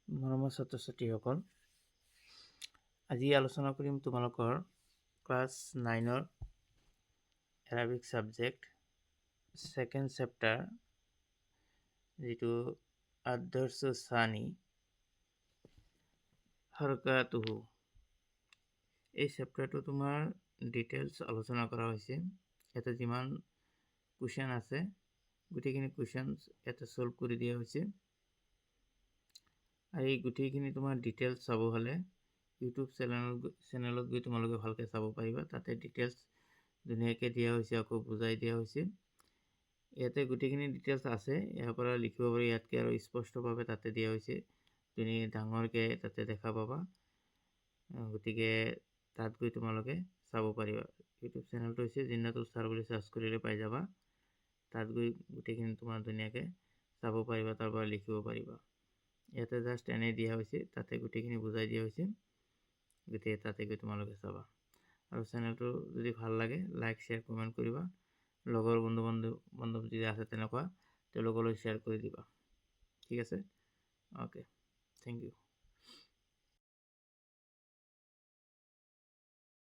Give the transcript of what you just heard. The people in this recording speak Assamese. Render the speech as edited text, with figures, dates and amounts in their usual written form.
মৰমৰ ছাত্ৰ ছাত্ৰীসকল, আজি আলোচনা কৰিম তোমালোকৰ ক্লাছ 9ৰ এৰাবিক ছাবজেক্ট ছেকেণ্ড চেপ্টাৰ, যিটো আদৰ্শ সানি হৰকাতুহু। এই চেপ্টাৰটো তোমাৰ ডিটেইলছ আলোচনা কৰা হৈছে। ইয়াতে যিমান কুৱেশ্যন আছে গোটেইখিনি কুৱেশ্যন ইয়াতে সলভ কৰি দিয়া হৈছে। আৰু এই গোটেইখিনি তোমাৰ ডিটেইলছ চাব হ'লে ইউটিউব চেনেলত গৈ তোমালোকে ভালকৈ চাব পাৰিবা। তাতে ডিটেইলছ ধুনীয়াকৈ দিয়া হৈছে, আকৌ বুজাই দিয়া হৈছে। ইয়াতে গোটেইখিনি ডিটেইলছ আছে, ইয়াৰ পৰা লিখিব পাৰি। ইয়াতকৈ আৰু স্পষ্টভাৱে তাতে দিয়া হৈছে, ধুনীয়া ডাঙৰকৈ তাতে দেখা পাবা। গতিকে তাত গৈ তোমালোকে চাব পাৰিবা। ইউটিউব চেনেলটো হৈছে জিন্নাতুল ছাৰ বুলি চাৰ্চ কৰিলে পাই যাবা। তাত গৈ গোটেইখিনি তোমাৰ ধুনীয়াকৈ চাব পাৰিবা, তাৰ পৰা লিখিব পাৰিবা। ইয়াতে জাষ্ট এনেই দিয়া হৈছে, তাতে গোটেইখিনি বুজাই দিয়া হৈছে। গতিকে তাতে গৈ তোমালোকে চাবা। আৰু চেনেলটো যদি ভাল লাগে লাইক শ্বেয়াৰ কমেণ্ট কৰিবা। লগৰ বন্ধু যদি আছে তেনেকুৱা তেওঁলোকলৈ শ্বেয়াৰ কৰি দিবা। ঠিক আছে, অ'কে, থেংক ইউ।